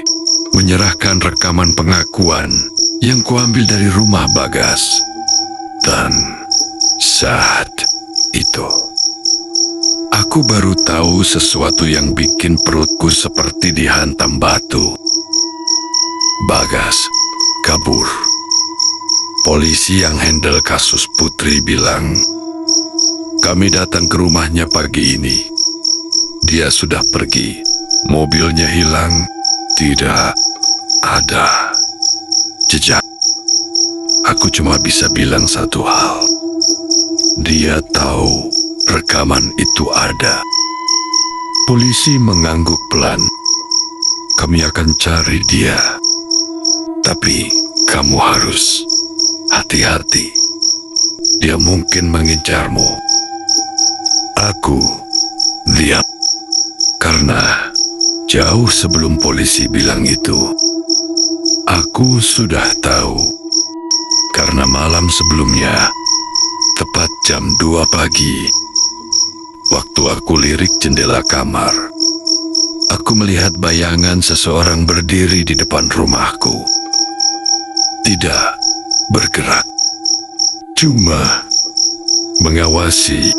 Speaker 1: menyerahkan rekaman pengakuan yang kuambil dari rumah Bagas. Dan saat itu, aku baru tahu sesuatu yang bikin perutku seperti dihantam batu. Bagas kabur. Polisi yang handle kasus Putri bilang, kami datang ke rumahnya pagi ini. Dia sudah pergi. Mobilnya hilang. Tidak ada jejak. Aku cuma bisa bilang satu hal. Dia tahu rekaman itu ada. Polisi mengangguk pelan. Kami akan cari dia. Tapi kamu harus hati-hati. Dia mungkin mengincarmu. Aku diam. Karena jauh sebelum polisi bilang itu, aku sudah tahu. Karena malam sebelumnya, tepat jam 2 pagi, waktu aku lirik jendela kamar, aku melihat bayangan seseorang berdiri di depan rumahku. Tidak bergerak. Cuma mengawasi.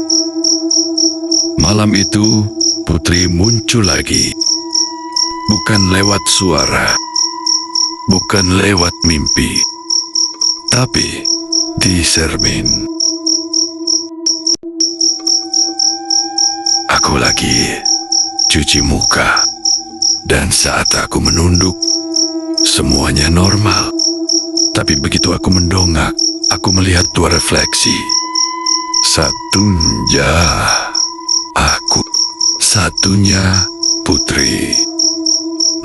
Speaker 1: Malam itu, Putri muncul lagi. Bukan lewat suara, bukan lewat mimpi, tapi di cermin. Aku lagi cuci muka, dan saat aku menunduk, semuanya normal. Tapi begitu aku mendongak, aku melihat dua refleksi. Satunya aku, satunya Putri.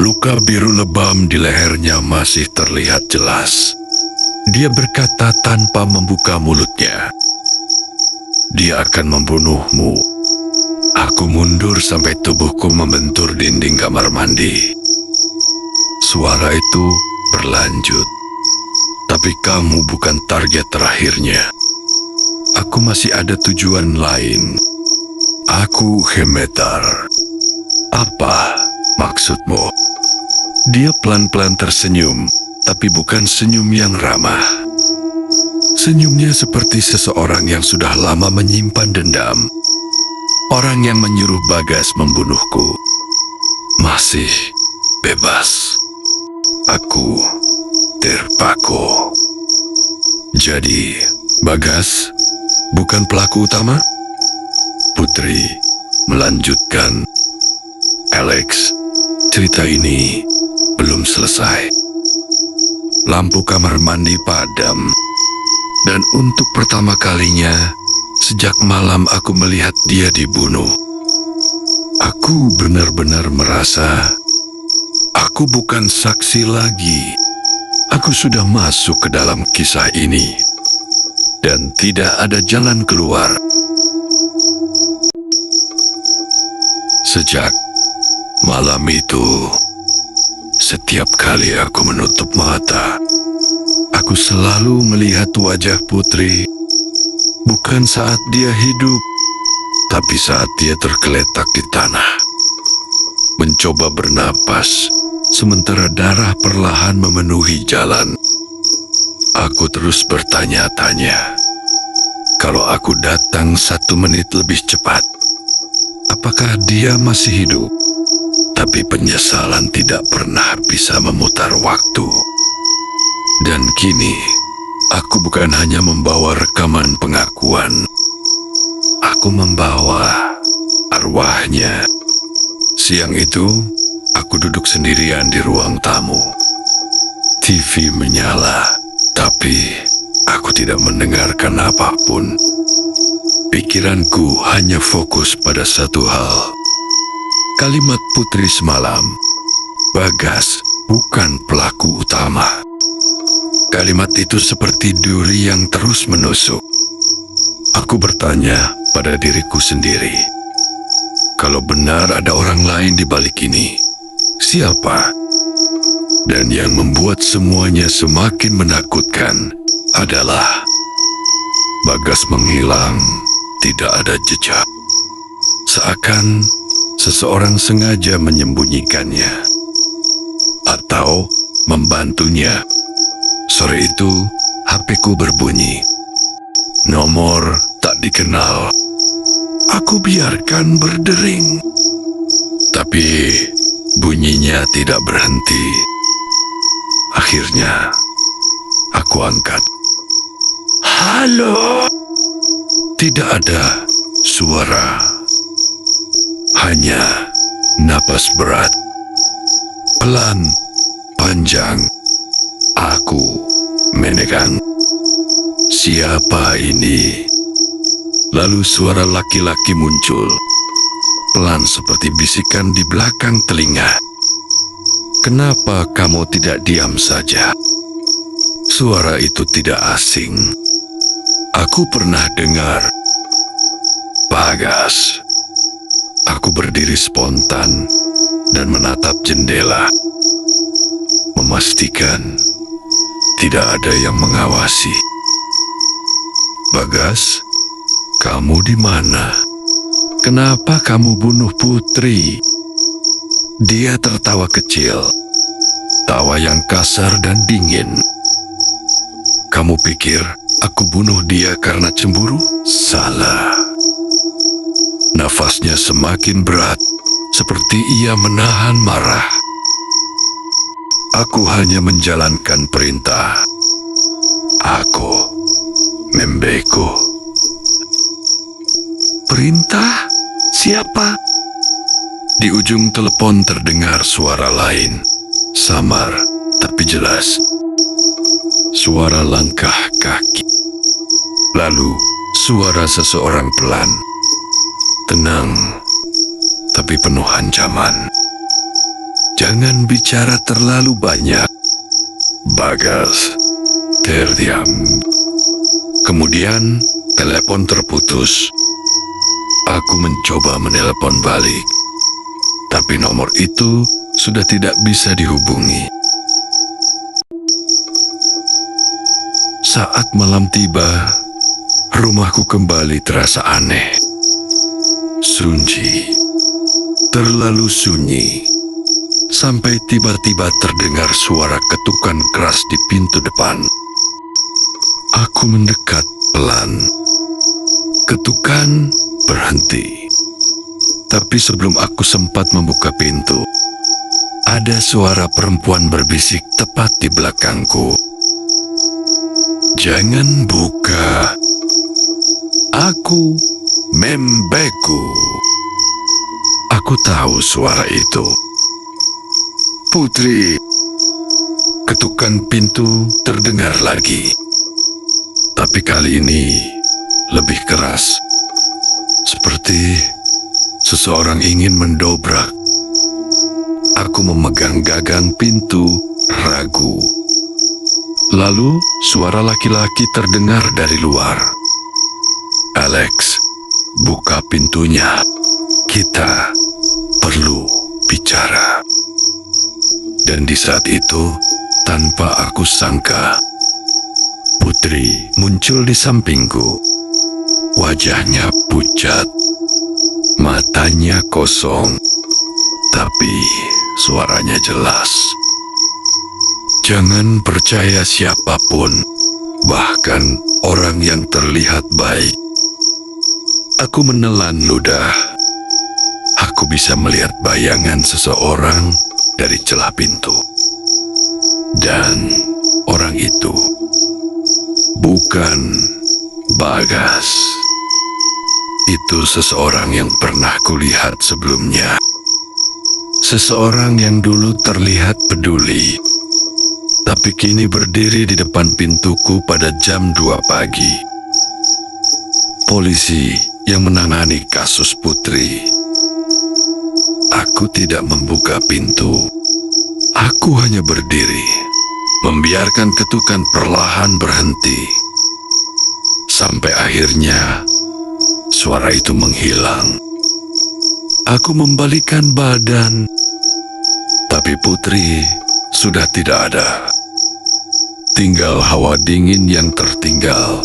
Speaker 1: Luka biru lebam di lehernya masih terlihat jelas. Dia berkata tanpa membuka mulutnya, "Dia akan membunuhmu." Aku mundur sampai tubuhku membentur dinding kamar mandi. Suara itu berlanjut, "Tapi kamu bukan target terakhirnya. Aku masih ada tujuan lain. Aku Hemetar." "Apa maksudmu?" Dia pelan-pelan tersenyum, tapi bukan senyum yang ramah. Senyumnya seperti seseorang yang sudah lama menyimpan dendam. Orang yang menyuruh Bagas membunuhku masih bebas. Aku terpaku. Jadi, Bagas bukan pelaku utama? Putri melanjutkan. "Alex, cerita ini belum selesai." Lampu kamar mandi padam, dan untuk pertama kalinya sejak malam aku melihat dia dibunuh. Aku benar-benar merasa aku bukan saksi lagi. Aku sudah masuk ke dalam kisah ini, dan tidak ada jalan keluar. Sejak malam itu, setiap kali aku menutup mata, aku selalu melihat wajah Putri. Bukan saat dia hidup, tapi saat dia tergeletak di tanah, mencoba bernapas, sementara darah perlahan memenuhi jalan. Aku terus bertanya-tanya, kalau aku datang 1 menit lebih cepat, apakah dia masih hidup? Tapi penyesalan tidak pernah bisa memutar waktu. Dan kini, aku bukan hanya membawa rekaman pengakuan. Aku membawa arwahnya. Siang itu, aku duduk sendirian di ruang tamu. TV menyala, tapi aku tidak mendengarkan apapun. Pikiranku hanya fokus pada satu hal. Kalimat Putri semalam, Bagas bukan pelaku utama. Kalimat itu seperti duri yang terus menusuk. Aku bertanya pada diriku sendiri, kalau benar ada orang lain di balik ini, siapa? Dan yang membuat semuanya semakin menakutkan adalah Bagas menghilang, tidak ada jejak. Seakan seseorang sengaja menyembunyikannya atau membantunya. Sore itu, HP-ku berbunyi. Nomor tak dikenal. Aku biarkan berdering, tapi bunyinya tidak berhenti. Akhirnya, aku angkat. "Halo?" Tidak ada suara. Hanya napas berat, pelan, panjang. Aku menegang. Siapa ini? Lalu suara laki-laki muncul, pelan seperti bisikan di belakang telinga. "Kenapa kamu tidak diam saja?" Suara itu tidak asing. Aku pernah dengar. Bagas. Aku berdiri spontan dan menatap jendela, memastikan tidak ada yang mengawasi. "Bagas, kamu di mana? Kenapa kamu bunuh Putri?" Dia tertawa kecil, tawa yang kasar dan dingin. "Kamu pikir aku bunuh dia karena cemburu? Salah. Nafasnya semakin berat, seperti ia menahan marah. Aku hanya menjalankan perintah. Aku membeko. Perintah? Siapa? Di ujung telepon terdengar suara lain. Samar, tapi jelas. Suara langkah kaki. Lalu, suara seseorang pelan. Tenang, tapi penuh ancaman. Jangan bicara terlalu banyak. Bagas terdiam. Kemudian, telepon terputus. Aku mencoba menelepon balik. Tapi nomor itu sudah tidak bisa dihubungi. Saat malam tiba, rumahku kembali terasa aneh. Sunyi, terlalu sunyi, sampai tiba-tiba terdengar suara ketukan keras di pintu depan. Aku mendekat pelan. Ketukan berhenti. Tapi sebelum aku sempat membuka pintu, ada suara perempuan berbisik tepat di belakangku. Jangan buka. Aku membeku. Aku tahu suara itu. Putri. Ketukan pintu terdengar lagi. Tapi kali ini lebih keras. Seperti seseorang ingin mendobrak. Aku memegang gagang pintu, ragu. Lalu suara laki-laki terdengar dari luar. Alex, buka pintunya. Kita perlu bicara. Dan di saat itu, tanpa aku sangka, Putri muncul di sampingku. Wajahnya pucat. Matanya kosong, tapi suaranya jelas. Jangan percaya siapapun, bahkan orang yang terlihat baik. Aku menelan ludah. Aku bisa melihat bayangan seseorang dari celah pintu. Dan orang itu bukan Bagas. Itu seseorang yang pernah kulihat sebelumnya. Seseorang yang dulu terlihat peduli, tapi kini berdiri di depan pintuku pada jam 2 pagi. Polisi yang menangani kasus Putri. Aku tidak membuka pintu. Aku hanya berdiri, membiarkan ketukan perlahan berhenti. Sampai akhirnya suara itu menghilang. Aku membalikkan badan, tapi Putri sudah tidak ada. Tinggal hawa dingin yang tertinggal.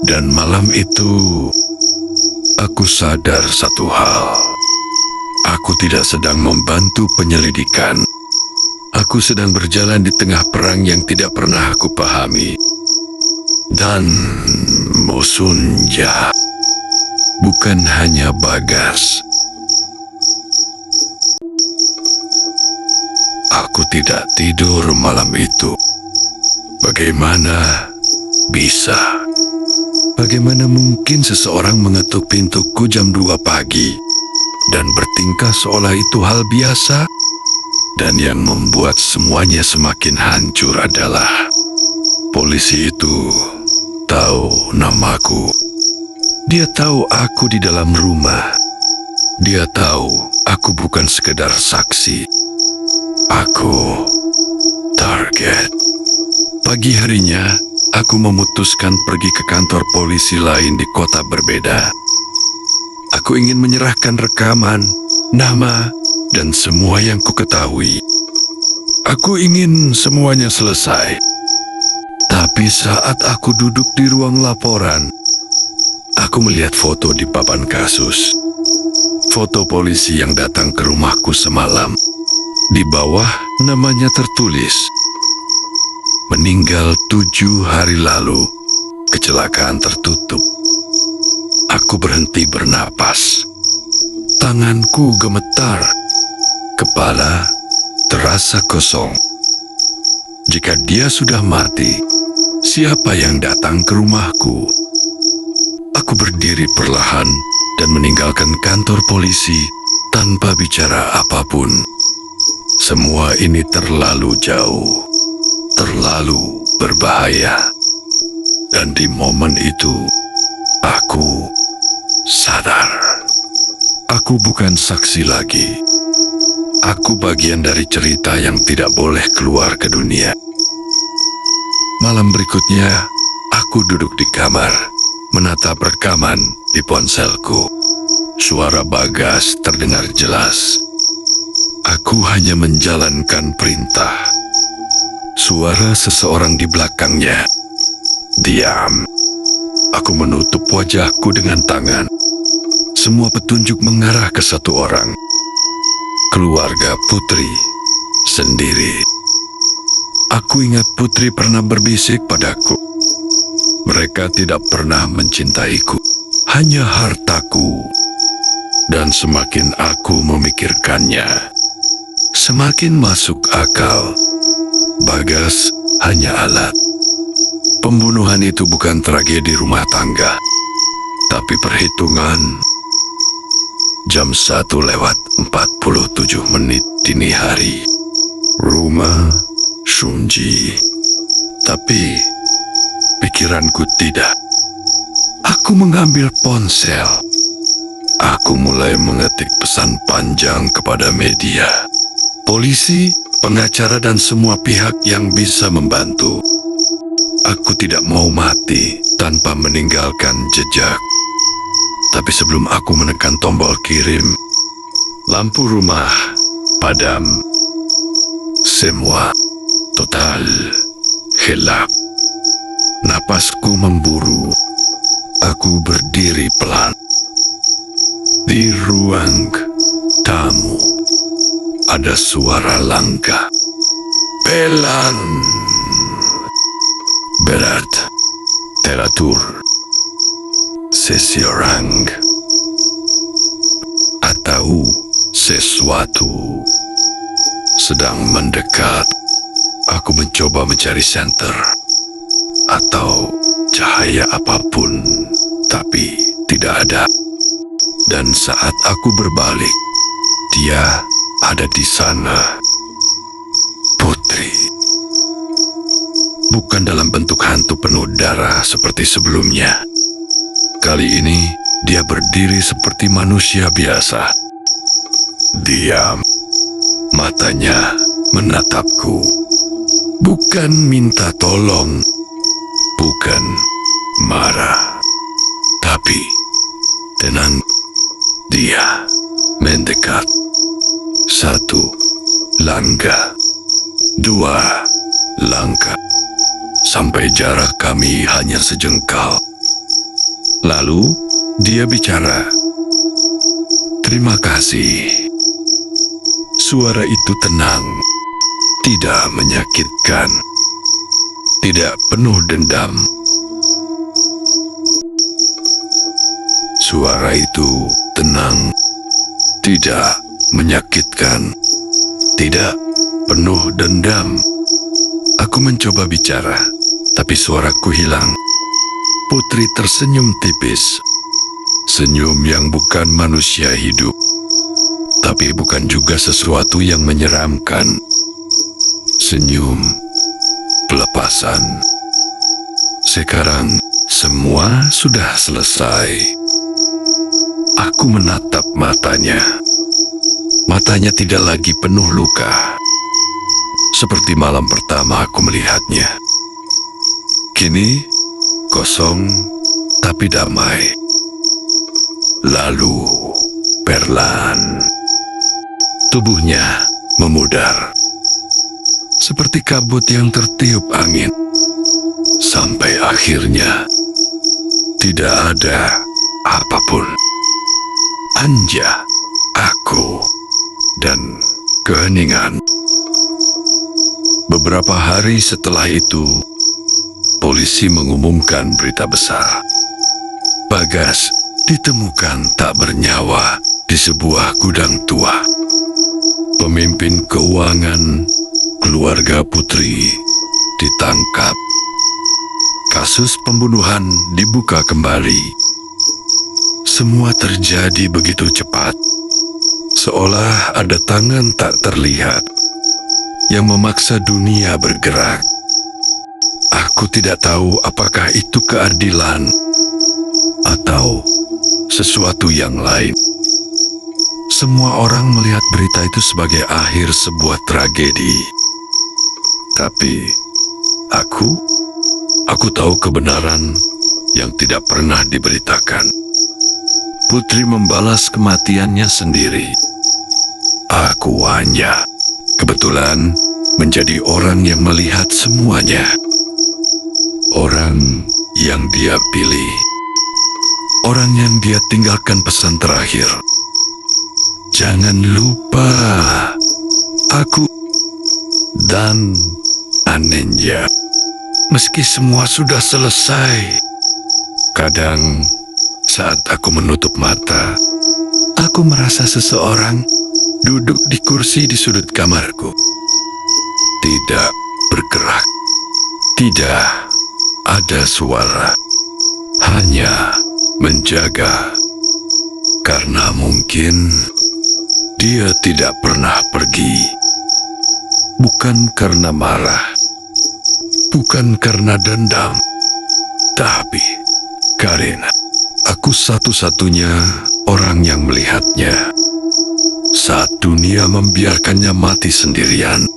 Speaker 1: Dan malam itu, aku sadar satu hal. Aku tidak sedang membantu penyelidikan. Aku sedang berjalan di tengah perang yang tidak pernah aku pahami. Dan musuhnya bukan hanya Bagas. Aku tidak tidur malam itu. Bagaimana bisa? Bagaimana mungkin seseorang mengetuk pintuku jam 2 pagi dan bertingkah seolah itu hal biasa? Dan yang membuat semuanya semakin hancur adalah polisi itu tahu namaku. Dia tahu aku di dalam rumah. Dia tahu aku bukan sekedar saksi. Aku target. Pagi harinya, aku memutuskan pergi ke kantor polisi lain di kota berbeda. Aku ingin menyerahkan rekaman, nama, dan semua yang kuketahui. Aku ingin semuanya selesai. Tapi saat aku duduk di ruang laporan, aku melihat foto di papan kasus. Foto polisi yang datang ke rumahku semalam. Di bawah namanya tertulis, meninggal 7 hari lalu kecelakaan tertutup. Aku berhenti bernapas. Tanganku gemetar. Kepala terasa kosong. Jika dia sudah mati, siapa yang datang ke rumahku? Aku berdiri perlahan dan meninggalkan kantor polisi tanpa bicara apapun. Semua ini terlalu jauh, terlalu berbahaya. Dan di momen itu, aku sadar. Aku bukan saksi lagi. Aku bagian dari cerita yang tidak boleh keluar ke dunia. Malam berikutnya, aku duduk di kamar, menatap rekaman di ponselku. Suara Bagas terdengar jelas. Aku hanya menjalankan perintah. Suara seseorang di belakangnya. Diam. Aku menutup wajahku dengan tangan. Semua petunjuk mengarah ke satu orang. Keluarga Putri sendiri. Aku ingat Putri pernah berbisik padaku. Mereka tidak pernah mencintaiku, hanya hartaku. Dan semakin aku memikirkannya, semakin masuk akal. Bagas hanya alat. Pembunuhan itu bukan tragedi rumah tangga, tapi perhitungan. Jam 1:47 dini hari. Rumah sunyi, tapi pikiranku tidak. Aku mengambil ponsel. Aku mulai mengetik pesan panjang kepada media, polisi, pengacara, dan semua pihak yang bisa membantu. Aku tidak mau mati tanpa meninggalkan jejak. Tapi sebelum aku menekan tombol kirim, lampu rumah padam. Semua total gelap. Napasku memburu. Aku berdiri pelan. Di ruang tamu ada suara langkah. Pelan. Berat. Teratur. Seseorang. Atau sesuatu sedang mendekat. Aku mencoba mencari senter atau cahaya apapun, tapi tidak ada. Dan saat aku berbalik, dia ada di sana. Putri. Bukan dalam bentuk hantu penuh darah seperti sebelumnya. Kali ini, dia berdiri seperti manusia biasa. Diam. Matanya menatapku. Bukan minta tolong. Bukan marah. Tapi tenang. Dia mendekat. 1 langkah. 2 langkah. Sampai jarak kami hanya sejengkal. Lalu dia bicara. Terima kasih. Suara itu tenang. Tidak menyakitkan. Tidak penuh dendam. Suara itu tenang, tidak menyakitkan, tidak penuh dendam. Aku mencoba bicara, tapi suaraku hilang. Putri tersenyum tipis. Senyum yang bukan manusia hidup, tapi bukan juga sesuatu yang menyeramkan. Senyum pelepasan. Sekarang semua sudah selesai. Aku menatap matanya. Matanya tidak lagi penuh luka. Seperti malam pertama aku melihatnya. Kini, kosong tapi damai. Lalu, perlahan, tubuhnya memudar. Seperti kabut yang tertiup angin. Sampai akhirnya, tidak ada apapun. Anja, aku, dan keheningan. Beberapa hari setelah itu, polisi mengumumkan berita besar. Bagas ditemukan tak bernyawa di sebuah gudang tua. Pemimpin keuangan keluarga Putri ditangkap. Kasus pembunuhan dibuka kembali. Semua terjadi begitu cepat, seolah ada tangan tak terlihat yang memaksa dunia bergerak. Aku tidak tahu apakah itu keadilan atau sesuatu yang lain. Semua orang melihat berita itu sebagai akhir sebuah tragedi. Tapi aku tahu kebenaran yang tidak pernah diberitakan. Putri membalas kematiannya sendiri. Aku hanya kebetulan menjadi orang yang melihat semuanya. Orang yang dia pilih. Orang yang dia tinggalkan pesan terakhir. Jangan lupa, aku dan Anenya. Meski semua sudah selesai, kadang saat aku menutup mata, aku merasa seseorang duduk di kursi di sudut kamarku. Tidak bergerak. Tidak ada suara. Hanya menjaga. Karena mungkin dia tidak pernah pergi. Bukan karena marah. Bukan karena dendam. Tapi karena aku satu-satunya orang yang melihatnya saat dunia membiarkannya mati sendirian.